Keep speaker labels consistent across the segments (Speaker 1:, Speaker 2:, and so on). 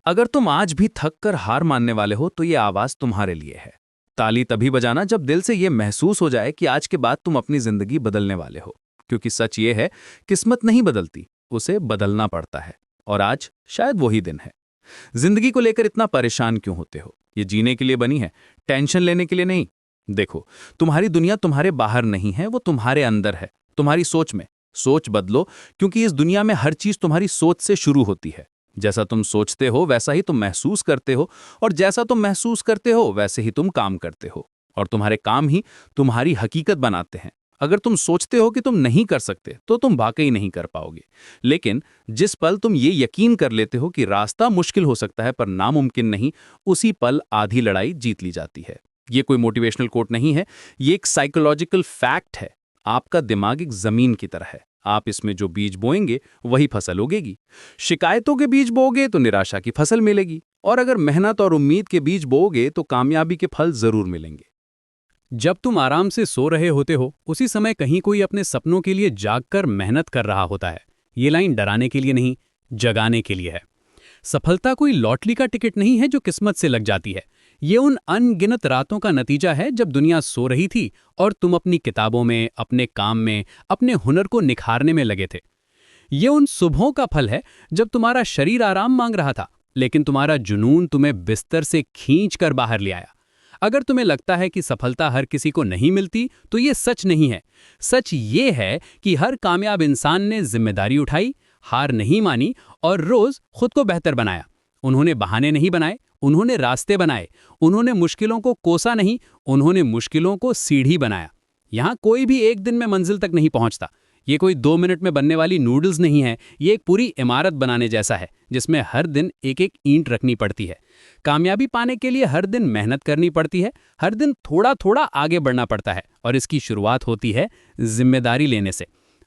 Speaker 1: अगर तुम आज भी थक कर हार मानने वाले हो तो ये आवाज तुम्हारे लिए है। ताली तभी बजाना जब दिल से ये महसूस हो जाए कि आज के बाद तुम अपनी जिंदगी बदलने वाले हो। क्योंकि सच ये है, किस्मत नहीं बदलती, उसे बदलना पड़ता है। और आज शायद वही दिन है। जिंदगी को लेकर इतना परेशान क्यों होते हो? ये जीने के लिए बनी है, टेंशन लेने के लिए नहीं। देखो, तुम्हारी दुनिया तुम्हारे बाहर नहीं है, वो तुम्हारे अंदर है, तुम्हारी सोच में। सोच बदलो, क्योंकि इस दुनिया में हर चीज तुम्हारी सोच से शुरू होती है। जैसा तुम सोचते हो वैसा ही तुम महसूस करते हो, और जैसा तुम महसूस करते हो वैसे ही तुम काम करते हो। और तुम्हारे काम ही तुम्हारी हकीकत बनाते हैं। अगर तुम सोचते हो कि तुम नहीं कर सकते तो तुम वाकई नहीं कर पाओगे। लेकिन जिस पल तुम ये यकीन कर लेते हो कि रास्ता मुश्किल हो सकता है पर नामुमकिन नहीं, उसी पल आधी लड़ाई जीत ली जाती है। ये कोई मोटिवेशनल कोट नहीं है, ये एक साइकोलॉजिकल फैक्ट है। आपका दिमाग एक जमीन की तरह है, आप इसमें जो बीज बोएंगे वही फसल उगेगी। शिकायतों के बीज बोओगे तो निराशा की फसल मिलेगी, और अगर मेहनत और उम्मीद के बीज बोओगे तो कामयाबी के फल जरूर मिलेंगे।
Speaker 2: जब तुम आराम से सो रहे होते हो उसी समय कहीं कोई अपने सपनों के लिए जागकर मेहनत कर रहा होता है। ये लाइन डराने के लिए नहीं, जगाने के लिए है। सफलता कोई लॉटरी का टिकट नहीं है जो किस्मत से लग जाती है। ये उन अनगिनत रातों का नतीजा है जब दुनिया सो रही थी और तुम अपनी किताबों में, अपने काम में, अपने हुनर को निखारने में लगे थे। ये उन सुबहों का फल है जब तुम्हारा शरीर आराम मांग रहा था, लेकिन तुम्हारा जुनून तुम्हें बिस्तर से खींच कर बाहर ले आया। अगर तुम्हें लगता है कि सफलता हर किसी को नहीं मिलती, तो ये सच नहीं है। सच ये है कि हर कामयाब इंसान ने जिम्मेदारी उठाई, हार नहीं मानी और रोज खुद को बेहतर बनाया। उन्होंने बहाने नहीं बनाए, उन्होंने रास्ते बनाए। उन्होंने मुश्किलों को कोसा नहीं, उन्होंने मुश्किलों को सीढ़ी बनाया। यहाँ कोई भी एक दिन में मंजिल तक नहीं पहुंचता। ये कोई 2 मिनट में बनने वाली नूडल्स नहीं है, ये एक पूरी इमारत बनाने जैसा है जिसमें हर दिन एक एक ईंट रखनी पड़ती है। कामयाबी पाने के लिए हर दिन मेहनत करनी पड़ती है, हर दिन थोड़ा थोड़ा आगे बढ़ना पड़ता है, और इसकी शुरुआत होती है जिम्मेदारी लेने से।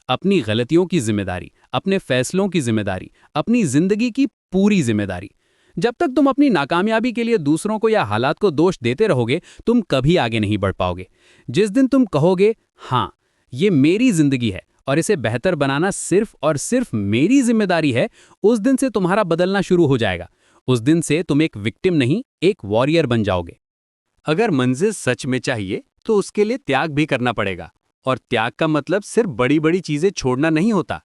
Speaker 2: अपनी गलतियों की जिम्मेदारी, अपने फैसलों की जिम्मेदारी, अपनी जिंदगी की पूरी जिम्मेदारी। जब तक तुम अपनी नाकामयाबी के लिए दूसरों को या हालात को दोष देते रहोगे, तुम कभी आगे नहीं बढ़ पाओगे। जिस दिन तुम कहोगे, हाँ, ये मेरी जिंदगी है और इसे बेहतर बनाना सिर्फ और सिर्फ मेरी जिम्मेदारी है, उस दिन से तुम्हारा बदलना शुरू हो जाएगा। उस दिन से तुम एक विक्टिम नहीं, एक वॉरियर बन जाओगे।
Speaker 3: अगर मंजिल सच में चाहिए तो उसके लिए त्याग भी करना पड़ेगा। और त्याग का मतलब सिर्फ बड़ी बड़ी चीजें छोड़ना नहीं होता।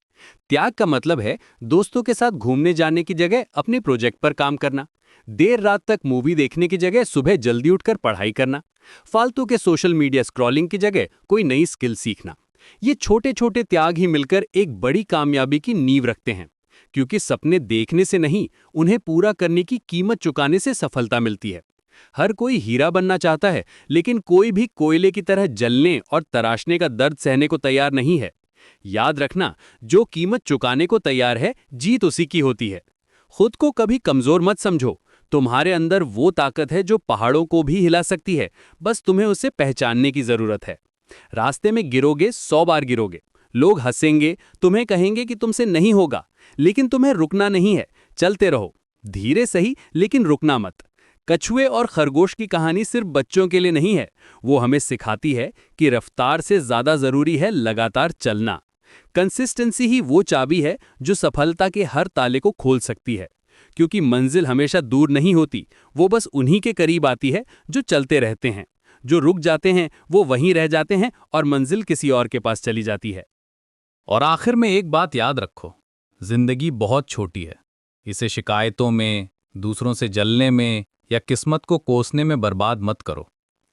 Speaker 3: त्याग का मतलब है दोस्तों के साथ घूमने जाने की जगह अपने प्रोजेक्ट पर काम करना, देर रात तक मूवी देखने की जगह सुबह जल्दी उठकर पढ़ाई करना, फालतू के सोशल मीडिया स्क्रॉलिंग की जगह कोई नई स्किल सीखना। ये छोटे छोटे त्याग ही मिलकर एक बड़ी कामयाबी की नींव रखते हैं। क्योंकि सपने देखने से नहीं, उन्हें पूरा करने की कीमत चुकाने से सफलता मिलती है। हर कोई हीरा बनना चाहता है, लेकिन कोई भी कोयले की तरह जलने और तराशने का दर्द सहने को तैयार नहीं है। याद रखना, जो कीमत चुकाने को तैयार है, जीत उसी की होती है। खुद को कभी कमजोर मत समझो। तुम्हारे अंदर वो ताकत है जो पहाड़ों को भी हिला सकती है, बस तुम्हें उसे पहचानने की जरूरत है। रास्ते में गिरोगे, 100 बार गिरोगे। लोग हंसेंगे, तुम्हें कहेंगे कि तुमसे नहीं होगा, लेकिन तुम्हें रुकना नहीं है, चलते रहो। धीरे सही, लेकिन रुकना मत। कछुए और खरगोश की कहानी सिर्फ बच्चों के लिए नहीं है, वो हमें सिखाती है कि रफ्तार से ज्यादा जरूरी है लगातार चलना। कंसिस्टेंसी ही वो चाबी है जो सफलता के हर ताले को खोल सकती है। क्योंकि मंजिल हमेशा दूर नहीं होती, वो बस उन्हीं के करीब आती है जो चलते रहते हैं। जो रुक जाते हैं वो वहीं रह जाते हैं और मंजिल किसी और के पास चली जाती है।
Speaker 1: और आखिर में एक बात याद रखो, जिंदगी बहुत छोटी है। इसे शिकायतों में, दूसरों से जलने में या किस्मत को कोसने में बर्बाद मत करो।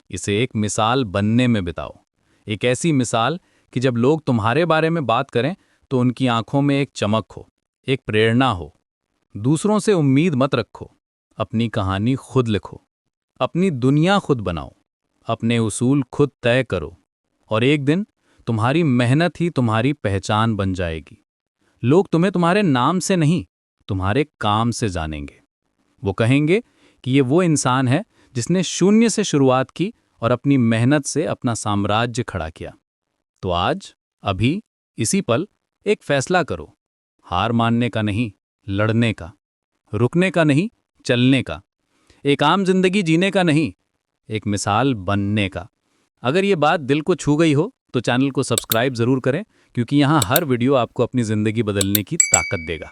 Speaker 1: इसे एक मिसाल बनने में बिताओ। एक ऐसी मिसाल कि जब लोग तुम्हारे बारे में बात करें तो उनकी आंखों में एक चमक हो, एक प्रेरणा हो। दूसरों से उम्मीद मत रखो, अपनी कहानी खुद लिखो, अपनी दुनिया खुद बनाओ, अपने उसूल खुद तय करो, और एक दिन तुम्हारी मेहनत ही तुम्हारी पहचान बन जाएगी। लोग तुम्हें तुम्हारे नाम से नहीं, तुम्हारे काम से जानेंगे। वो कहेंगे कि ये वो इंसान है जिसने शून्य से शुरुआत की और अपनी मेहनत से अपना साम्राज्य खड़ा किया। तो आज, अभी, इसी पल एक फैसला करो। हार मानने का नहीं, लड़ने का। रुकने का नहीं, चलने का। एक आम जिंदगी जीने का नहीं, एक मिसाल बनने का। अगर ये बात दिल को छू गई हो तो चैनल को सब्सक्राइब जरूर करें, क्योंकि यहाँ हर वीडियो आपको अपनी जिंदगी बदलने की ताकत देगा।